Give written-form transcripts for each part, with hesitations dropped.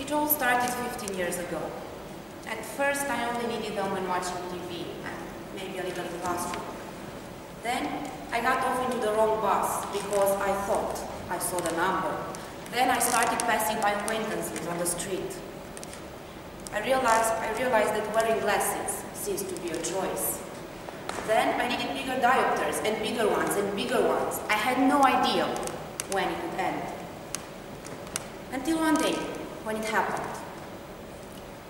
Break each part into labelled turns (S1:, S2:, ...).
S1: It all started 15 years ago. At first, I only needed them when watching TV, and maybe a little classroom. Then, I got off into the wrong bus because I thought I saw the number. Then I started passing by acquaintances on the street. I realized that wearing glasses seems to be a choice. Then I needed bigger diopters, and bigger ones, and bigger ones. I had no idea when it would end. Until one day, when it happened.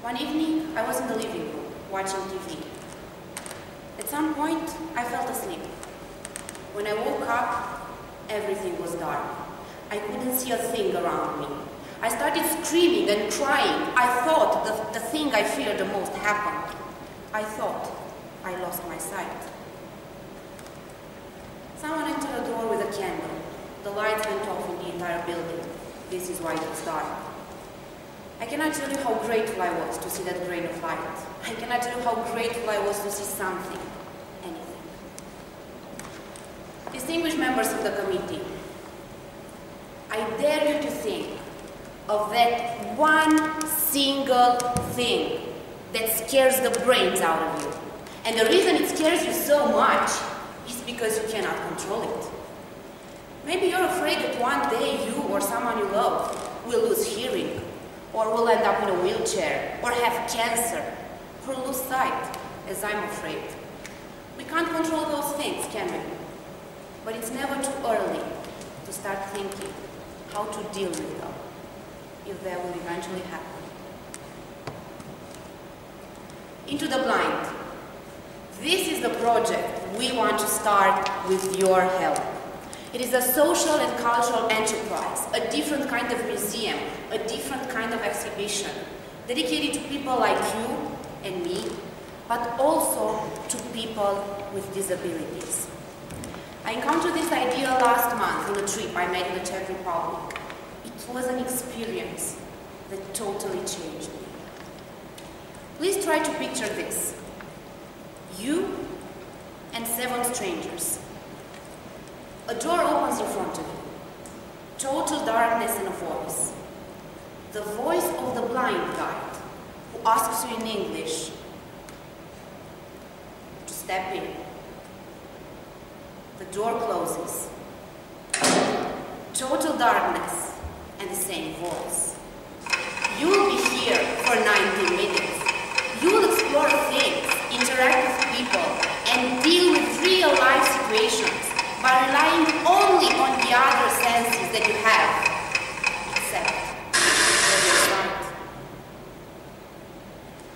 S1: One evening, I was in the living room, watching TV. At some point, I fell asleep. When I woke up, everything was dark. I couldn't see a thing around me. I started screaming and crying. I thought the thing I feared the most happened. I thought I lost my sight. Someone entered the door with a candle. The lights went off in the entire building. This is why it was dark. I cannot tell you how grateful I was to see that grain of light. I cannot tell you how grateful I was to see something, anything. Distinguished members of the committee, I dare you to think of that one single thing that scares the brains out of you. And the reason it scares you so much is because you cannot control it. Maybe you're afraid that one day you or someone you love will lose hearing, or will end up in a wheelchair, or have cancer, or lose sight, as I'm afraid. We can't control those things, can we? But it's never too early to start thinking how to deal with them, if they will eventually happen. Into the Blind. This is the project we want to start with your help. It is a social and cultural enterprise, a different kind of museum, a different kind of exhibition, dedicated to people like you and me, but also to people with disabilities. I encountered this idea last month in a trip I made in the Czech Republic. It was an experience that totally changed me. Please try to picture this. You and 7 strangers. A door opens in front of you. Total darkness and a voice. The voice of the blind guide who asks you in English to step in. The door closes. Total darkness and the same voice. You will be here for 90 minutes. You will explore things, interact with people, and deal with real-life situations by relying only on the other senses that you have, except for your sight.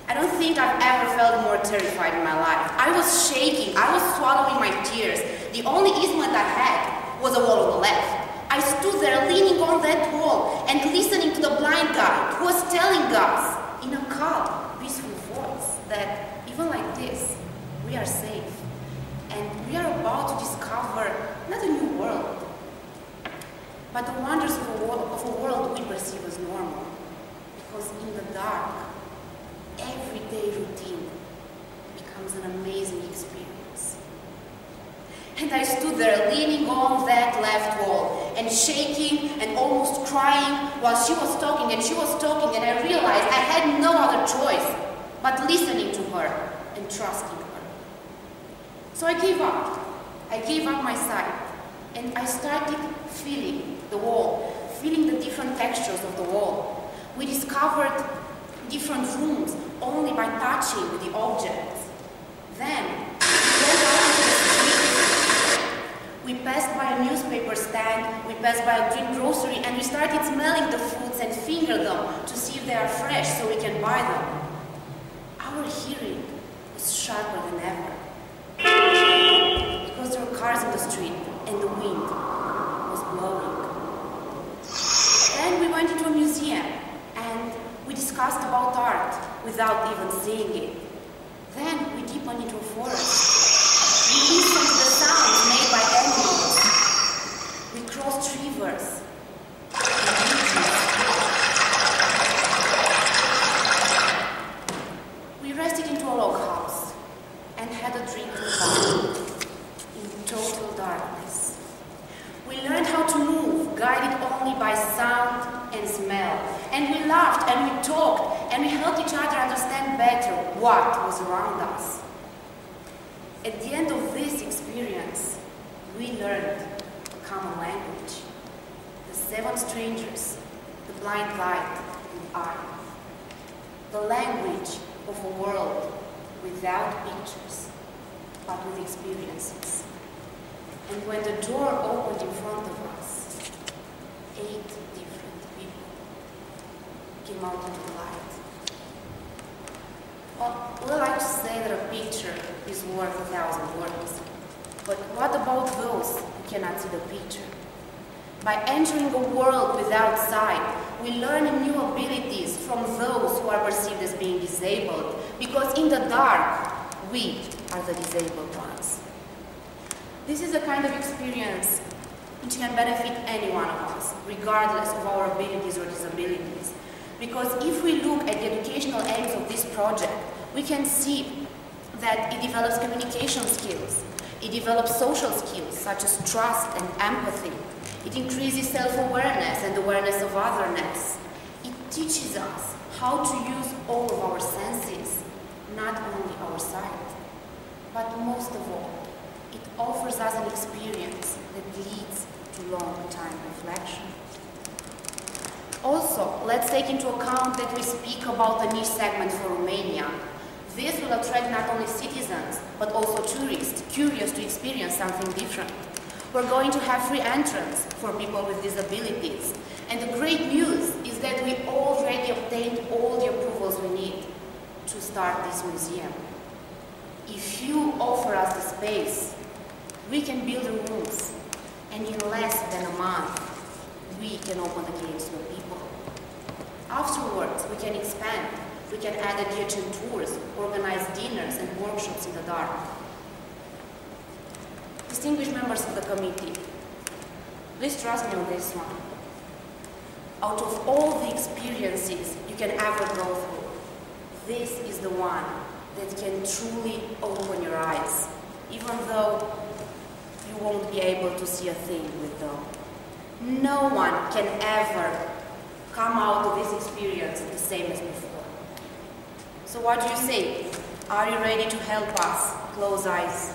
S1: I don't think I've ever felt more terrified in my life. I was shaking, I was swallowing my tears. The only instrument I had was a wall on the left. I stood there leaning on that wall and listening to the blind guy who was telling us in a calm, peaceful voice that even like this, we are safe. And we are about to discover not a new world, but the wonders of a world we perceive as normal. Because in the dark, everyday routine becomes an amazing experience. And I stood there leaning on that left wall and shaking and almost crying while she was talking and she was talking, and I realized I had no other choice but listening to her and trusting her. So I gave up. I gave up my sight, and I started feeling the wall, feeling the different textures of the wall. We discovered different rooms only by touching the objects. Then, we went out into the street. We passed by a newspaper stand, we passed by a green grocery, and we started smelling the foods and finger them to see if they are fresh so we can buy them. Our hearing was sharper than ever. Because there were cars in the street and the wind was blowing. Then we went into a museum and we discussed about art without even seeing it. Then we deepened into a forest. We listened to the sounds made by animals. We crossed rivers. We rested into a log house and had a drink in the bar in total darkness. We learned how to move, guided only by sound and smell. and we laughed, and we talked, and we helped each other understand better what was around us. At the end of this experience, we learned a common language. The 7 strangers, the blind guide, and I. The language of a world without pictures, but with experiences. And when the door opened in front of us, 8 different people came out into the light. Well, we like to say that a picture is worth 1,000 words. But what about those who cannot see the picture? By entering a world without sight, we learn new abilities from those who are perceived as being disabled, because in the dark, we are the disabled ones. This is a kind of experience which can benefit any one of us, regardless of our abilities or disabilities. Because if we look at the educational aims of this project, we can see that it develops communication skills, it develops social skills such as trust and empathy, it increases self-awareness and awareness of otherness. It teaches us how to use all of our senses, not only our sight. But most of all, it offers us an experience that leads to long-time reflection. Also, let's take into account that we speak about a niche segment for Romania. This will attract not only citizens, but also tourists curious to experience something different. We're going to have free entrance for people with disabilities. And the great news is that we already obtained all the approvals we need to start this museum. If you offer us the space, we can build the rooms, and in less than a month, we can open the gates to the people. Afterwards, we can expand. We can add adjacent tours, organize dinners and workshops in the dark. Distinguished members of the committee, please trust me on this one. Out of all the experiences you can ever go through, this is the one that can truly open your eyes, even though you won't be able to see a thing with them. No one can ever come out of this experience the same as before. So what do you say? Are you ready to help us close eyes